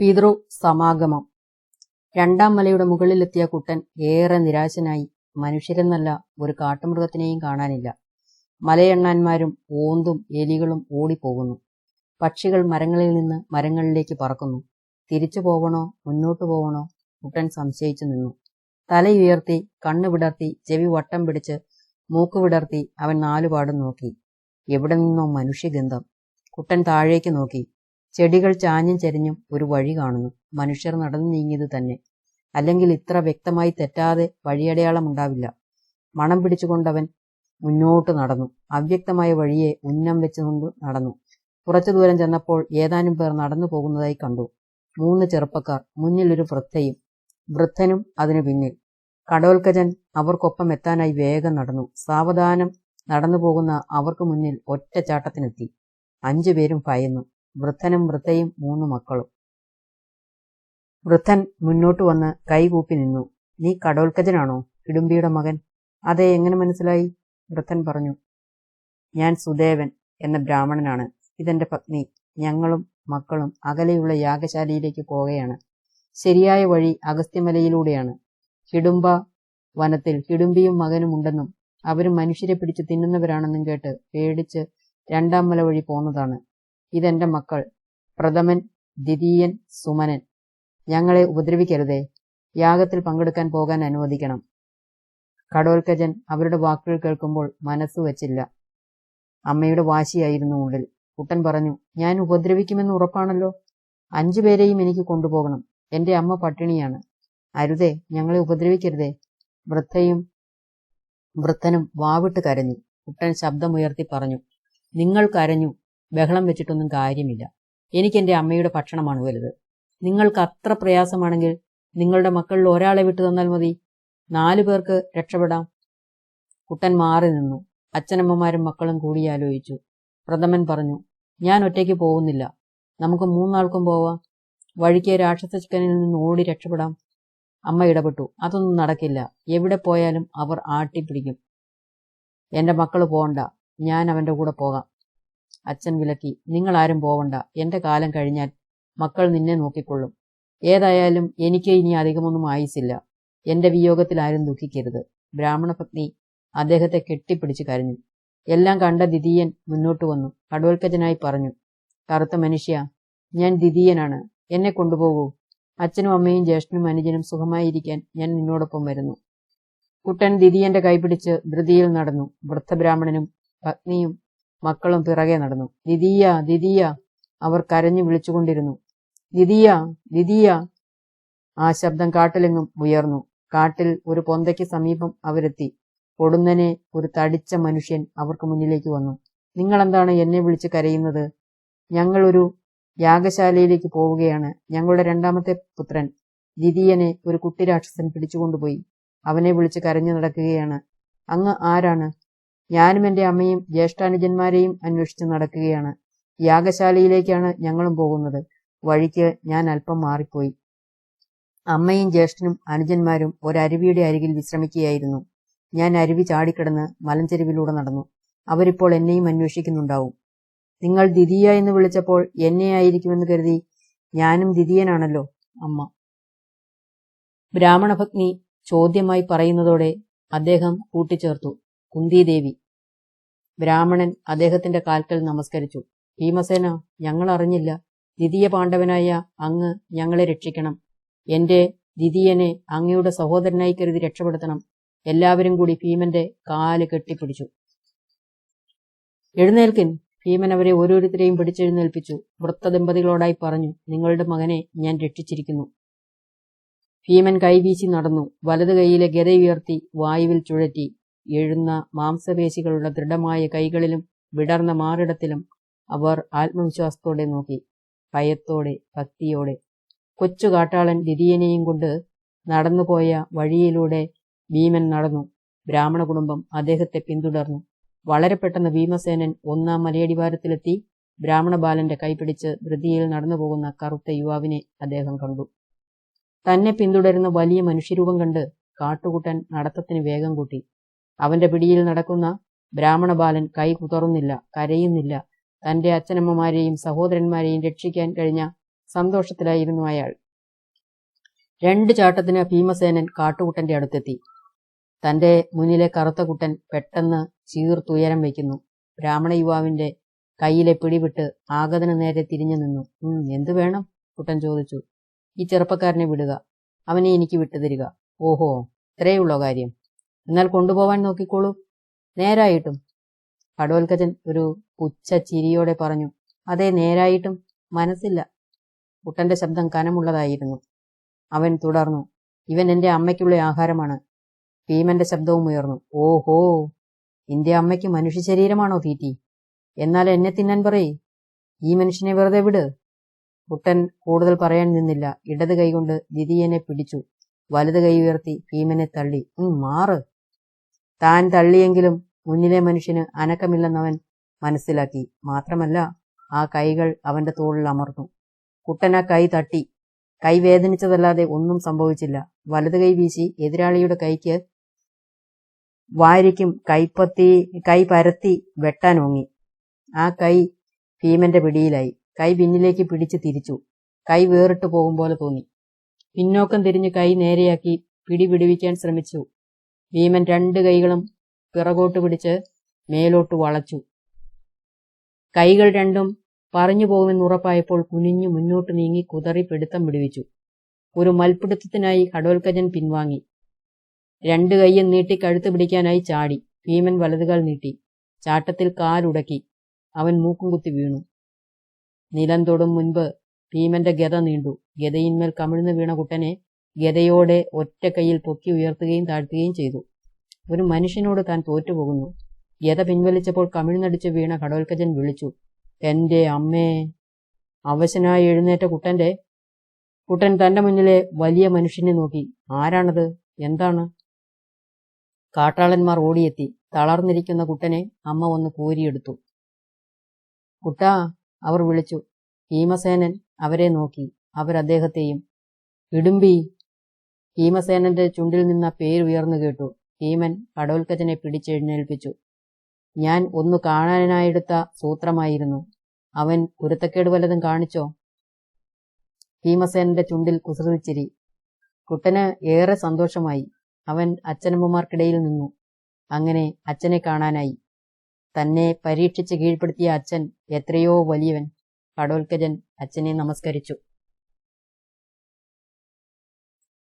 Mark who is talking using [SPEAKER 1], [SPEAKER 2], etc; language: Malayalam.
[SPEAKER 1] പിതൃ സമാഗമം. രണ്ടാം മലയുടെ മുകളിലെത്തിയ കുട്ടൻ ഏറെ നിരാശനായി. മനുഷ്യരെന്നല്ല, ഒരു കാട്ടുമൃഗത്തിനെയും കാണാനില്ല. മലയണ്ണാന്മാരും ഓന്തും എലികളും ഓടിപ്പോകുന്നു. പക്ഷികൾ മരങ്ങളിൽ നിന്ന് മരങ്ങളിലേക്ക് പറക്കുന്നു. തിരിച്ചു പോവണോ മുന്നോട്ടു പോവണോ? കുട്ടൻ സംശയിച്ചു നിന്നു. തലയുയർത്തി, കണ്ണു വിടർത്തി, ചെവി വട്ടം പിടിച്ച്, മൂക്ക് വിടർത്തി അവൻ നാലുപാടും നോക്കി. എവിടെ നിന്നോ മനുഷ്യഗന്ധം. കുട്ടൻ താഴേക്ക് നോക്കി. ചെടികൾ ചാഞ്ഞും ചെരിഞ്ഞും ഒരു വഴി കാണുന്നു. മനുഷ്യർ നടന്നു നീങ്ങിയത് തന്നെ. അല്ലെങ്കിൽ ഇത്ര വ്യക്തമായി തെറ്റാതെ വഴിയടയാളമുണ്ടാവില്ല. മണം പിടിച്ചുകൊണ്ടവൻ മുന്നോട്ട് നടന്നു. അവ്യക്തമായ വഴിയെ ഉന്നം വെച്ചുകൊണ്ട് നടന്നു. കുറച്ചു ദൂരം ചെന്നപ്പോൾ ഏതാനും പേർ നടന്നു പോകുന്നതായി കണ്ടു. 3 ചെറുപ്പക്കാർ, മുന്നിൽ ഒരു വൃദ്ധയും. വൃദ്ധനും അതിനു പിന്നിൽ. കടോൽക്കജൻ അവർക്കൊപ്പം എത്താനായി വേഗം നടന്നു. സാവധാനം നടന്നു പോകുന്ന അവർക്ക് മുന്നിൽ ഒറ്റച്ചാട്ടത്തിനെത്തി. 5 പേരും ഭയന്നു. വൃദ്ധനും വൃദ്ധയും 3 മക്കളും. വൃദ്ധൻ മുന്നോട്ട് വന്ന് കൈകൂപ്പി നിന്നു. നീ കടോൽക്കജനാണോ? കിടുംബിയുടെ മകൻ. അതെ, എങ്ങനെ മനസ്സിലായി? വൃദ്ധൻ പറഞ്ഞു. ഞാൻ സുദേവൻ എന്ന ബ്രാഹ്മണനാണ്. ഇതെന്റെ പത്നി. ഞങ്ങളും മക്കളും അകലെയുള്ള യാഗശാലയിലേക്ക് പോകുകയാണ്. ശരിയായ വഴി അഗസ്ത്യമലയിലൂടെയാണ്. ഹിഡുംബ വനത്തിൽ ഹിഡുംബിയും മകനും ഉണ്ടെന്നും അവരും മനുഷ്യരെ പിടിച്ച് തിന്നുന്നവരാണെന്നും കേട്ട് പേടിച്ച് 2ാം മല വഴി പോന്നതാണ്. ഇതെന്റെ മക്കൾ, പ്രഥമൻ, ദ്വിതീയൻ, സുമനൻ. ഞങ്ങളെ ഉപദ്രവിക്കരുതേ. യാഗത്തിൽ പങ്കെടുക്കാൻ പോകാൻ അനുവദിക്കണം. കടോൽക്കജൻ അവരുടെ വാക്കുകൾ കേൾക്കുമ്പോൾ മനസ്സ് വച്ചില്ല. അമ്മയുടെ വാശിയായിരുന്നു ഉള്ളിൽ. കുട്ടൻ പറഞ്ഞു, ഞാൻ ഉപദ്രവിക്കുമെന്ന് ഉറപ്പാണല്ലോ. 5 പേരെയും എനിക്ക് കൊണ്ടുപോകണം. എന്റെ അമ്മ പട്ടിണിയാണ്. അരുതേ, ഞങ്ങളെ ഉപദ്രവിക്കരുതേ. വൃദ്ധനും വാവിട്ട് കരഞ്ഞു. കുട്ടൻ ശബ്ദമുയർത്തി പറഞ്ഞു, നിങ്ങൾ കരഞ്ഞു, ബഹളം വെച്ചിട്ടൊന്നും കാര്യമില്ല. എനിക്കെന്റെ അമ്മയുടെ ഭക്ഷണമാണ് വലുത്. നിങ്ങൾക്ക് അത്ര പ്രയാസമാണെങ്കിൽ നിങ്ങളുടെ മക്കളിൽ ഒരാളെ വിട്ടു തന്നാൽ മതി. 4 പേർക്ക് രക്ഷപ്പെടാം. കുട്ടൻ മാറി നിന്നു. അച്ഛനമ്മമാരും മക്കളും കൂടിയാലോചിച്ചു. പ്രഥമൻ പറഞ്ഞു, ഞാൻ ഒറ്റയ്ക്ക് പോകുന്നില്ല. നമുക്ക് 3 ആൾക്കും പോവാം. വഴിക്ക് രാക്ഷസക്കനിൽ നിന്ന് ഓടി രക്ഷപ്പെടാം. അമ്മ ഇടപെട്ടു. അതൊന്നും നടക്കില്ല. എവിടെ പോയാലും അവർ ആട്ടിപ്പിടിക്കും. എന്റെ മക്കള് പോകണ്ട. ഞാൻ അവന്റെ കൂടെ പോകാം. അച്ഛൻ വിലക്കി. നിങ്ങൾ ആരും പോവണ്ട. എന്റെ കാലം കഴിഞ്ഞാൽ മക്കൾ നിന്നെ നോക്കിക്കൊള്ളും. ഏതായാലും എനിക്ക് ഇനി അധികമൊന്നും ആയുസില്ല. എന്റെ വിയോഗത്തിൽ ആരും ദുഃഖിക്കരുത്. ബ്രാഹ്മണ പത്നി അദ്ദേഹത്തെ കെട്ടിപ്പിടിച്ച് കരഞ്ഞു. എല്ലാം കണ്ട ദ്വിതീയൻ മുന്നോട്ട് വന്നു. കടോൽക്കജനായി പറഞ്ഞു, കറുത്ത മനുഷ്യ, ഞാൻ ദ്വിതീയനാണ്. എന്നെ കൊണ്ടുപോകൂ. അച്ഛനും അമ്മയും ജ്യേഷ്ഠനും അനുജനും സുഖമായിരിക്കാൻ ഞാൻ നിന്നോടൊപ്പം വരുന്നു. കുട്ടൻ ദ്വിതീയന്റെ കൈപിടിച്ച് ധൃതിയിൽ നടന്നു. വൃദ്ധബ്രാഹ്മണനും പത്നിയും മക്കളും പിറകെ നടന്നു. ദിദിയ, ദിദിയ, അവർ കരഞ്ഞു വിളിച്ചുകൊണ്ടിരുന്നു. ദിദിയ, ദിദിയ. ആ ശബ്ദം കാട്ടിലെങ്ങും ഉയർന്നു. കാട്ടിൽ ഒരു പൊന്തയ്ക്ക് സമീപം അവരെത്തി. പൊടുന്നനെ ഒരു തടിച്ച മനുഷ്യൻ അവർക്ക് മുന്നിലേക്ക് വന്നു. നിങ്ങളെന്താണ് എന്നെ വിളിച്ച് കരയുന്നത്? ഞങ്ങൾ ഒരു യാഗശാലയിലേക്ക് പോവുകയാണ്. ഞങ്ങളുടെ 2ാമത്തെ പുത്രൻ ദ്വിതീയനെ ഒരു കുട്ടി രാക്ഷസൻ പിടിച്ചുകൊണ്ടുപോയി. അവനെ വിളിച്ച് കരഞ്ഞു നടക്കുകയാണ്. അങ്ങ് ആരാണ്? ഞാനും എന്റെ അമ്മയും ജ്യേഷ്ഠാനുജന്മാരെയും അന്വേഷിച്ച് നടക്കുകയാണ്. യാഗശാലയിലേക്കാണ് ഞങ്ങളും പോകുന്നത്. വഴിക്ക് ഞാൻ അല്പം മാറിപ്പോയി. അമ്മയും ജ്യേഷ്ഠനും അനുജന്മാരും ഒരരുവിയുടെ അരികിൽ വിശ്രമിക്കുകയായിരുന്നു. ഞാൻ അരുവി ചാടിക്കിടന്ന് മലഞ്ചെരുവിലൂടെ നടന്നു. അവരിപ്പോൾ എന്നെയും അന്വേഷിക്കുന്നുണ്ടാവും. നിങ്ങൾ ദ്വിതീയ എന്ന് വിളിച്ചപ്പോൾ എന്നെ ആയിരിക്കുമെന്ന് കരുതി. ഞാനും ദ്വിതീയനാണല്ലോ അമ്മ. ബ്രാഹ്മണഭഗ്നി ചോദ്യമായി പറയുന്നതോടെ അദ്ദേഹം കൂട്ടിച്ചേർത്തു, കുന്തിദേവി. ബ്രാഹ്മണൻ അദ്ദേഹത്തിന്റെ കാൽക്കൽ നമസ്കരിച്ചു. ഭീമസേന, ഞങ്ങൾ അറിഞ്ഞില്ല. ദ്വിതീയ പാണ്ഡവനായ അങ്ങ് ഞങ്ങളെ രക്ഷിക്കണം. എന്റെ ദ്വിതീയനെ അങ്ങയുടെ സഹോദരനായി കരുതി രക്ഷപ്പെടുത്തണം. എല്ലാവരും കൂടി ഭീമന്റെ കാല് കെട്ടിപ്പിടിച്ചു. എഴുന്നേൽക്കിൻ. ഭീമൻ അവരെ ഓരോരുത്തരെയും പിടിച്ചെഴുന്നേൽപ്പിച്ചു. വൃദ്ധദമ്പതികളോടായി പറഞ്ഞു, നിങ്ങളുടെ മകനെ ഞാൻ രക്ഷിച്ചിരിക്കുന്നു. ഭീമൻ കൈവീശി നടന്നു. വലതു കൈയിലെ ഗദ ഉയർത്തി വായുവിൽ ചുഴറ്റി. എഴുന്ന മാംസപേശികളുള്ള ദൃഢമായ കൈകളിലും വിടർന്ന മാറിടത്തിലും അവർ ആത്മവിശ്വാസത്തോടെ നോക്കി. ഭയത്തോടെ, ഭക്തിയോടെ. കൊച്ചു കാട്ടാളൻ ദ്വിതീയനെയും കൊണ്ട് നടന്നുപോയ വഴിയിലൂടെ ഭീമൻ നടന്നു. ബ്രാഹ്മണ കുടുംബം അദ്ദേഹത്തെ പിന്തുടർന്നു. വളരെ പെട്ടെന്ന് ഭീമസേനൻ 1ാം മലയടിവാരത്തിലെത്തി. ബ്രാഹ്മണ ബാലന്റെ കൈപിടിച്ച് ധൃതിയിൽ നടന്നു പോകുന്ന കറുത്ത യുവാവിനെ അദ്ദേഹം കണ്ടു. തന്നെ പിന്തുടരുന്ന വലിയ മനുഷ്യരൂപം കണ്ട് കാട്ടുകുട്ടൻ നടത്തത്തിന് വേഗം കൂട്ടി. അവന്റെ പിടിയിൽ നടക്കുന്ന ബ്രാഹ്മണ ബാലൻ കൈ കുതറുന്നില്ല, കരയുന്നില്ല. തന്റെ അച്ഛനമ്മമാരെയും സഹോദരന്മാരെയും രക്ഷിക്കാൻ കഴിഞ്ഞ സന്തോഷത്തിലായിരുന്നു അയാൾ. 2 ചാട്ടത്തിന് ഭീമസേനൻ കാട്ടുകുട്ടന്റെ അടുത്തെത്തി. തന്റെ മുന്നിലെ കറുത്ത കുട്ടൻ പെട്ടെന്ന് ചീർത്തുയരം വയ്ക്കുന്നു. ബ്രാഹ്മണ യുവാവിന്റെ കയ്യിലെ പിടിവിട്ട് ആഗതന് നേരെ തിരിഞ്ഞു നിന്നു. എന്തു വേണം? കുട്ടൻ ചോദിച്ചു. ഈ ചെറുപ്പക്കാരനെ വിടുക. അവനെ എനിക്ക് വിട്ടുതരിക. ഓഹോ, ഇത്രയുള്ളോ കാര്യം? എന്നാൽ കൊണ്ടുപോവാൻ നോക്കിക്കോളൂ. നേരായിട്ടും? ഘടോൽക്കചൻ ഒരു പുച്ഛ ചിരിയോടെ പറഞ്ഞു. അതെ, നേരായിട്ടും മനസ്സില്ല. കുട്ടന്റെ ശബ്ദം കനമുള്ളതായിരുന്നു. അവൻ തുടർന്നു. ഇവൻ എന്റെ അമ്മയ്ക്കുള്ള ആഹാരമാണ്. ഭീമന്റെ ശബ്ദവും ഉയർന്നു. ഓഹോ, നിന്റെ അമ്മയ്ക്ക് മനുഷ്യ ശരീരമാണോ തീറ്റി? എന്നാൽ എന്നെ തിന്നാൻ പറയേ. ഈ മനുഷ്യനെ വെറുതെ വിട്. കുട്ടൻ കൂടുതൽ പറയാൻ നിന്നില്ല. ഇടത് കൈകൊണ്ട് ദ്വിതീയനെ പിടിച്ചു. വലത് കൈ ഉയർത്തി ഭീമനെ തള്ളി. മാറ്. താൻ തള്ളിയെങ്കിലും മുന്നിലെ മനുഷ്യന് അനക്കമില്ലെന്നവൻ മനസ്സിലാക്കി. മാത്രമല്ല, ആ കൈകൾ അവന്റെ തോളിൽ അമർന്നു. കുട്ടൻ ആ കൈ തട്ടി. കൈ വേദനിച്ചതല്ലാതെ ഒന്നും സംഭവിച്ചില്ല. വലത് കൈ വീശി എതിരാളിയുടെ കൈക്ക് വാരിക്കും കൈ പരത്തി വെട്ടാൻ ഓങ്ങി. ആ കൈ ഭീമന്റെ പിടിയിലായി. കൈ പിന്നിലേക്ക് പിടിച്ച് തിരിച്ചു. കൈ വേറിട്ടു പോകും പോലെ തോന്നി. പിന്നോക്കം തിരിഞ്ഞ് കൈ നേരെയാക്കി പിടി വിടുവിക്കാൻ ശ്രമിച്ചു. ഭീമൻ 2 കൈകളും പിറകോട്ട് പിടിച്ച് മേലോട്ട് വളച്ചു. കൈകൾ രണ്ടും പറഞ്ഞു പോകുമെന്നുറപ്പായപ്പോൾ കുനിഞ്ഞു മുന്നോട്ട് നീങ്ങി കുതറി പിടുത്തം വിടുവിച്ചു. ഒരു മൽപിടുത്തത്തിനായി ഘടോൽക്കചൻ പിൻവാങ്ങി. 2 കൈയും നീട്ടി കഴുത്ത് പിടിക്കാനായി ചാടി. ഭീമൻ വലതുകാൽ നീട്ടി. ചാട്ടത്തിൽ കാലുടക്കി. അവൻ മൂക്കും കുത്തി വീണു. നിലം തൊടും മുൻപ് ഭീമന്റെ ഗദ നീണ്ടു. ഗദയിന്മേൽ കമിഴ്ന്നു വീണ കുട്ടനെ ഗദയോടെ ഒറ്റ കൈയിൽ പൊക്കി ഉയർത്തുകയും താഴ്ത്തുകയും ചെയ്തു. ഒരു മനുഷ്യനോട് താൻ തോറ്റുപോകുന്നു. ഗദ പിൻവലിച്ചപ്പോൾ കമിഴ്ന്നടിച്ച് വീണ ഘടോൽക്കചൻ വിളിച്ചു. എന്റെ അമ്മേ. അവശനായി എഴുന്നേറ്റ കുട്ടൻ തന്റെ മുന്നിലെ വലിയ മനുഷ്യനെ നോക്കി. ആരാണത്? എന്താണ്? കാട്ടാളന്മാർ ഓടിയെത്തി. തളർന്നിരിക്കുന്ന കുട്ടനെ അമ്മ ഒന്ന് കോരിയെടുത്തു. കുട്ടാ, അവർ വിളിച്ചു. ഭീമസേനൻ അവരെ നോക്കി. അവരദ്ദേഹത്തെയും. ഇടുമ്പി. ഭീമസേനന്റെ ചുണ്ടിൽ നിന്ന പേരുയർന്നു കേട്ടു. ഭീമൻ ഘടോൽക്കചനെ പിടിച്ചെഴുന്നേൽപ്പിച്ചു. ഞാൻ ഒന്നു കാണാനായെടുത്ത സൂത്രമായിരുന്നു. അവൻ കുരുത്തക്കേട് വല്ലതും കാണിച്ചോ? ഭീമസേനന്റെ ചുണ്ടിൽ കുസൃതിച്ചിരി. കുട്ടന് ഏറെ സന്തോഷമായി. അവൻ അച്ഛനമ്മമാർക്കിടയിൽ നിന്നു. അങ്ങനെ അച്ഛനെ കാണാനായി. തന്നെ പരീക്ഷിച്ച് കീഴ്പ്പെടുത്തിയ അച്ഛൻ എത്രയോ വലിയവൻ. ഘടോൽക്കചൻ അച്ഛനെ നമസ്കരിച്ചു.